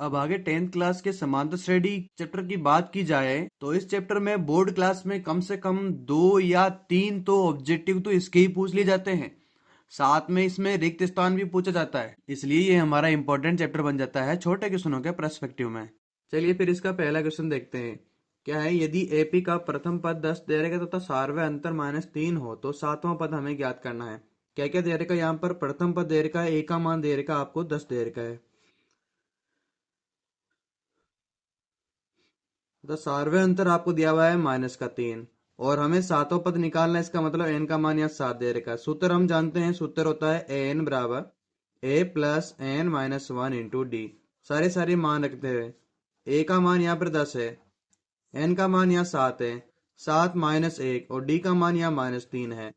अब आगे 10th class के समांतर श्रेणी चैप्टर की बात की जाए तो इस चैप्टर में बोर्ड क्लास में कम से कम 2 या 3 तो ऑब्जेक्टिव तो इसके ही पूछ लिए जाते हैं। साथ में इसमें रिक्त स्थान भी पूछा जाता है, इसलिए ये हमारा इंपॉर्टेंट चैप्टर बन जाता है छोटे क्वेश्चनों के पर्सपेक्टिव में। चलिए फिर इसका पहला क्वेश्चन देखते हैं। क्या है, यदि एपी का प्रथम पद 10 दे रहेगा तथा सार्वय अंतर -3 हो तो सातवां पद हमें ज्ञात करना है। क्या क्या दे रखा है यहाँ पर? प्रथम पद दे रखा है, ए का मान दे रखा है आपको 10 दे रखा है। तो सार्वय अंतर आपको दिया हुआ है -3 और हमें सातों पद निकालना है। इसका मतलब एन का मान यहाँ 7 दे रखा है। सूत्र हम जानते हैं, सूत्र होता है एन बराबर a plus N minus 1 into d. सारे मान रखते हुए ए का मान यहाँ पर 10 है, एन का मान यहाँ 7 है, 7 माइनस 1 और डी का मान यहाँ -3 है।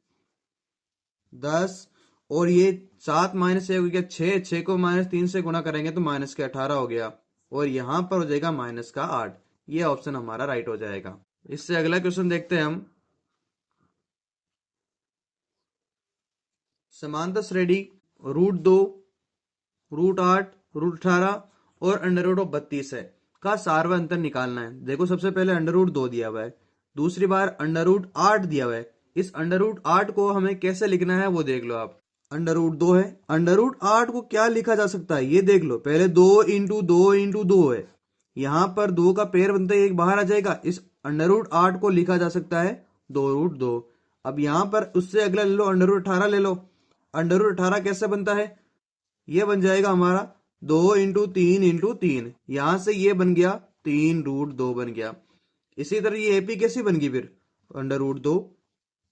10 और ये 7 माइनस 1 हो गया 6, 6 को -3 से गुणा करेंगे तो -18 हो गया और यहाँ पर हो जाएगा -8। ये ऑप्शन हमारा राइट हो जाएगा। इससे अगला क्वेश्चन देखते हैं हम। समांतर श्रेणी √2, √8, √18 और √32 है का सार्वय अंतर निकालना है। देखो सबसे पहले √2 दिया हुआ है, दूसरी बार √8 दिया हुआ है। इस √8 को हमें कैसे लिखना है वो देख लो आप। √2 है, √8 को क्या लिखा जा सकता है ये देख लो। पहले 2 × 2 × 2 है, यहाँ पर 2 का पेयर बनता है, एक बाहर आ जाएगा। इस √8 को लिखा जा सकता है 2√2। अब यहाँ पर उससे अगला ले लो, √18 ले लो। √18 कैसे बनता है? ये बन जाएगा हमारा 2 × 3 × 3। यहां से ये बन गया 3√2 बन गया। इसी तरह ये एपी कैसी बन गई? फिर √2,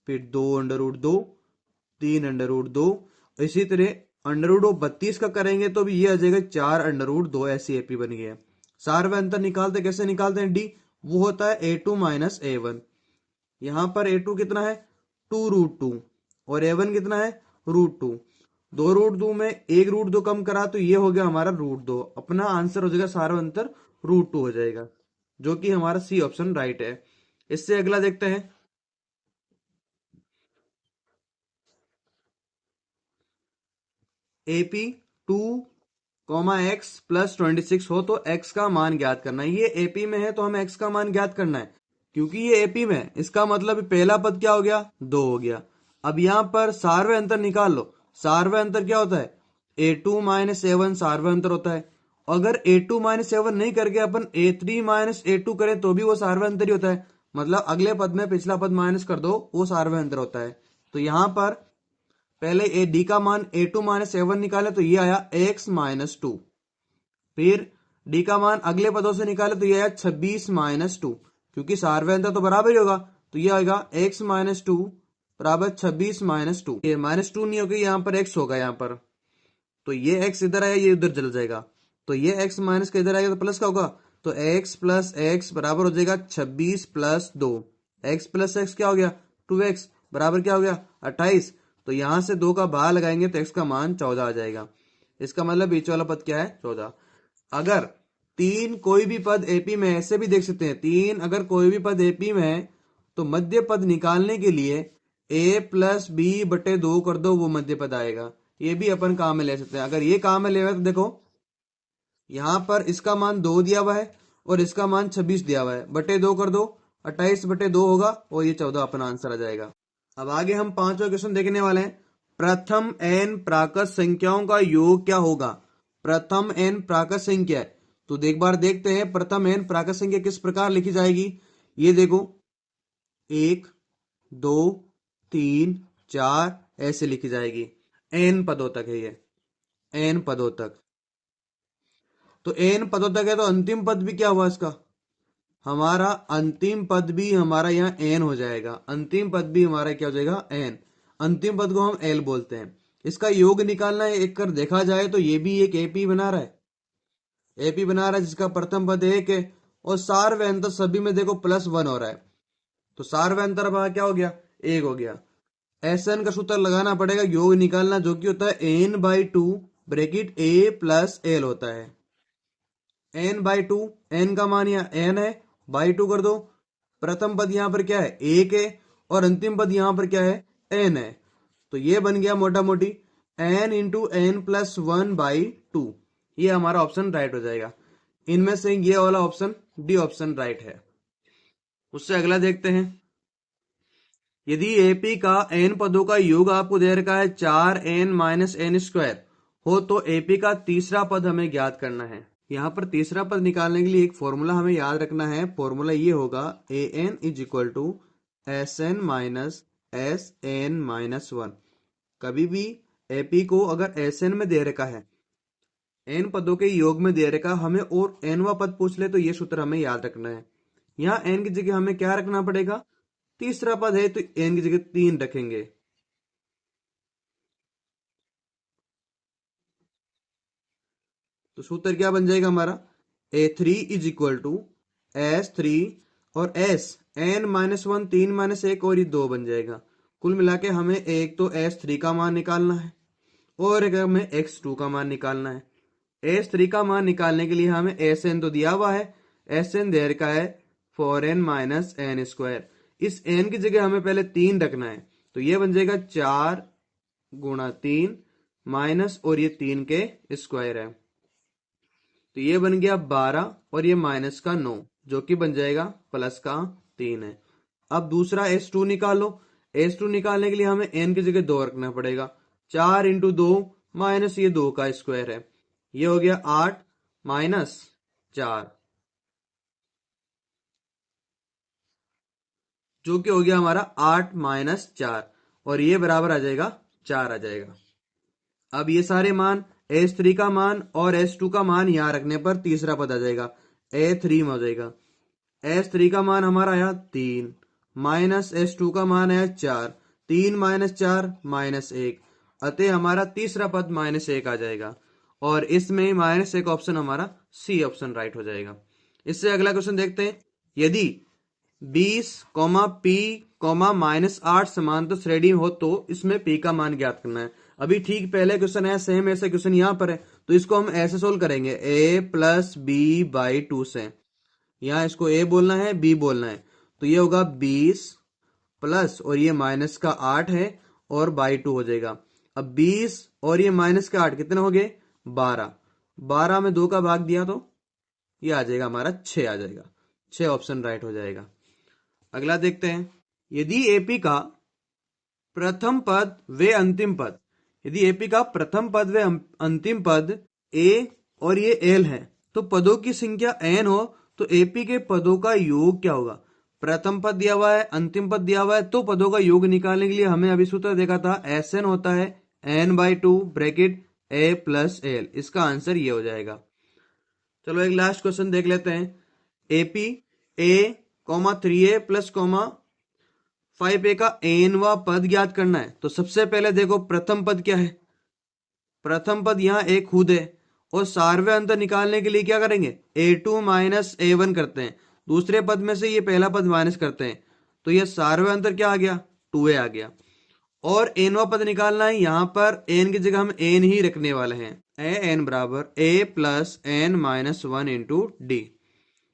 फिर 2√2, 3√2। इसी तरह √32 का करेंगे तो भी ये आ जाएगा 4√2। ऐसी एपी बन गई है। सार्वय अंतर निकालते कैसे निकालते हैं? डी, वो होता है a2 - a1। यहां पर a2 कितना है? 2√2 और a1 कितना है? √2। 2√2 में 1√2 कम करा तो ये हो गया हमारा √2। अपना आंसर हो जाएगा सार्वय अंतर √2 हो जाएगा, जो कि हमारा सी ऑप्शन राइट है। इससे अगला देखते हैं। एपी 2, x + 26 हो तो x का मान ज्ञात करना है। ये एपी में है तो हमें x का मान ज्ञात करना है, क्योंकि ये एपी में है। इसका मतलब पहला पद क्या हो गया? 2 हो गया। अब यहां पर सार्वय अंतर निकाल लो। सार्वय अंतर क्या होता है? a2 - a1 सार्वय अंतर होता है। अगर a2 - a1 नहीं करके अपन a3 - a2 करें तो भी वो सार्वय अंतर ही होता है। मतलब अगले पद में पिछला पद माइनस कर दो, वो सार्वय अंतर होता है। तो यहां पर पहले ए डी का मान a2 - a1 निकाले तो ये आया x - 2। फिर डी का मान अगले पदों से निकाले तो ये आया 26 - 2, क्योंकि सार्वय अंतर तो बराबर ही होगा। तो ये आएगा x - 2 बराबर 26 - 2। ये -2 नहीं होगा, यहाँ पर x होगा यहाँ पर। तो ये x इधर आया, ये उधर चल जाएगा। तो ये x माइनस का इधर आएगा तो प्लस का होगा। तो x + x बराबर हो जाएगा 26 + 2। x + x क्या हो गया? 2x बराबर क्या हो गया? 28। तो यहां से 2 का भाग लगाएंगे तो x का मान 14 आ जाएगा। इसका मतलब बीच वाला पद क्या है? 14। अगर 3 कोई भी पद एपी में, ऐसे भी देख सकते हैं, 3 अगर कोई भी पद एपी में है तो मध्य पद निकालने के लिए a + b/2 कर दो, वो मध्य पद आएगा। ये भी अपन काम में ले सकते हैं। अगर ये काम में ले रहे तो देखो यहां पर इसका मान 2 दिया हुआ है और इसका मान 26 दिया हुआ है, /2 कर दो, 28/2 होगा और ये 14 अपना आंसर आ जाएगा। अब आगे हम पांचवा क्वेश्चन देखने वाले हैं। प्रथम n प्राकृत संख्याओं का योग क्या होगा? प्रथम n प्राकृत संख्या है तो एक बार देखते हैं प्रथम n प्राकृत संख्या किस प्रकार लिखी जाएगी। ये देखो 1, 2, 3, 4 ऐसे लिखी जाएगी। n पदों तक है ये, n पदों तक। तो n पदों तक है तो अंतिम पद भी क्या हुआ इसका? हमारा अंतिम पद भी हमारा यहाँ n हो जाएगा। अंतिम पद भी हमारा क्या हो जाएगा? n। अंतिम पद को हम l बोलते हैं। इसका योग निकालना है। एक कर देखा जाए तो ये भी एक एपी बना रहा है, एपी बना रहा है जिसका प्रथम पद 1 है और सार्वय अंतर सभी में देखो +1 हो रहा है। तो सार्वय अंतर हमारा क्या हो गया? 1 हो गया। SN का सूत्र लगाना पड़ेगा योग निकालना, जो कि होता है n/2 ब्रैकेट a + l होता है। n/2, n का मान यहाँ n है, /2 कर दो। प्रथम पद यहाँ पर क्या है? 1 है और अंतिम पद यहाँ पर क्या है? n है। तो ये बन गया मोटा मोटी n × n + 1/2। ये हमारा ऑप्शन राइट हो जाएगा। इनमें से ये वाला ऑप्शन डी ऑप्शन राइट है। उससे अगला देखते हैं। यदि एपी का एन पदों का योग आपको दे रखा है 4n माइनस एन स्क्वायर हो तो एपी का तीसरा पद हमें ज्ञात करना है। यहाँ पर तीसरा पद निकालने के लिए एक फॉर्मूला हमें याद रखना है। फॉर्मूला ये होगा an is equal to S N minus 1। कभी भी एपी को अगर एस एन में दे रखा है, एन पदों के योग में दे रखा हमें और एनवा पद पूछ ले तो ये सूत्र हमें याद रखना है। यहाँ एन की जगह हमें क्या रखना पड़ेगा, तीसरा पद है तो एन की जगह 3 रखेंगे। तो सूत्र क्या बन जाएगा हमारा, a3 is equal to s3 और s n माइनस 1 3 माइनस 1 और ये 2 बन जाएगा। कुल मिला के हमें एक तो s3 का मान निकालना है और एक हमें x2 का मान निकालना है। s3 का मान निकालने के लिए हमें sn तो दिया हुआ है, sn दे रखा है 4n माइनस एन स्क्वायर। इस n की जगह हमें पहले 3 रखना है तो ये बन जाएगा 4 गुणा 3 माइनस और ये 3 के स्क्वायर है तो ये बन गया 12 और ये माइनस का 9 जो कि बन जाएगा प्लस का 3 है। अब दूसरा s2 निकालो। s2 निकालने के लिए हमें n की जगह 2 रखना पड़ेगा। 4 इंटू 2 माइनस ये 2 का स्क्वायर है, ये हो गया 8 माइनस 4 जो कि हो गया हमारा 8 माइनस 4 और ये बराबर आ जाएगा 4 आ जाएगा। अब ये सारे मान s3 का मान और s2 का मान यहां रखने पर तीसरा पद आ जाएगा, a3 में हो जाएगा। s3 का मान हमारा आया 3 माइनस s2 का मान आया 4, 3 माइनस 4 माइनस 1, अतः हमारा तीसरा पद माइनस 1 आ जाएगा और इसमें माइनस 1 ऑप्शन हमारा सी ऑप्शन राइट हो जाएगा। इससे अगला क्वेश्चन देखते हैं। यदि 20, p, माइनस 8 समांतर श्रेणी हो तो इसमें p का मान ज्ञात करना है। अभी ठीक पहले क्वेश्चन है, सेम ऐसा क्वेश्चन यहां पर है तो इसको हम ऐसे सोल्व करेंगे a प्लस बी बाई 2 से। यहां इसको a बोलना है, b बोलना है तो ये होगा 20 प्लस और ये माइनस का 8 है और बाई 2 हो जाएगा। अब 20 और ये माइनस का 8 कितने हो गए 12, 12 में 2 का भाग दिया तो ये आ जाएगा हमारा 6 आ जाएगा, 6 ऑप्शन राइट हो जाएगा। अगला देखते हैं। यदि एपी का प्रथम पद व अंतिम पद, यदि एपी का प्रथम पद व अंतिम पद ए और ये एल है तो पदों की संख्या एन हो तो एपी के पदों का योग क्या होगा। प्रथम पद दिया हुआ है, अंतिम पद दिया हुआ है तो पदों का योग निकालने के लिए हमें अभी सूत्र देखा था एस एन होता है N by 2 bracket A plus L. इसका आंसर ये हो जाएगा। चलो एक लास्ट क्वेश्चन देख लेते हैं। एपी ए 3a प्लस 5a का एनवा पद ज्ञात करना है तो सबसे पहले देखो प्रथम पद क्या है। प्रथम पद यहाँ a खुद है और सार्वय अंतर निकालने के लिए क्या करेंगे a2 माइनस a1 करते हैं। दूसरे पद में से ये पहला पद माइनस करते हैं तो ये सार्वय अंतर क्या आ गया 2a आ गया। और एनवा पद निकालना है, यहाँ पर एन की जगह हम एन ही रखने वाले हैं। एन बराबर a plus N minus 1 into D.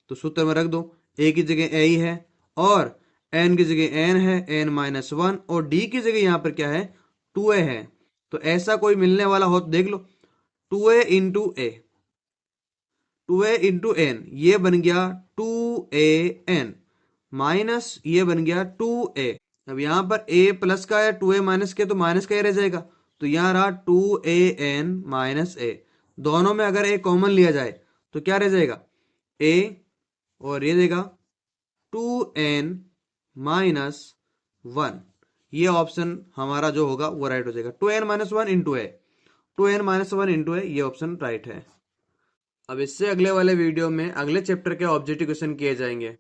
तो सूत्र में रख दो, ए की जगह ए ही है और एन की जगह एन है एन माइनस 1 और डी की जगह यहाँ पर क्या है 2a है। तो ऐसा कोई मिलने वाला हो तो देख लो 2a इंटू ए, 2a इंटू एन ये बन गया 2an माइनस ये बन गया 2a। अब यहाँ पर a प्लस का है 2a माइनस के तो माइनस का ही रह जाएगा तो यहाँ रहा 2an माइनस a। दोनों में अगर a कॉमन लिया जाए तो क्या रह जाएगा a और ये देगा 2n माइनस 1। ये ऑप्शन हमारा जो होगा वो राइट हो जाएगा। 2n माइनस 1 इंटू ए, 2n माइनस 1 इंटू ए ये ऑप्शन राइट है। अब इससे अगले वाले वीडियो में अगले चैप्टर के ऑब्जेक्टिव क्वेश्चन किए जाएंगे।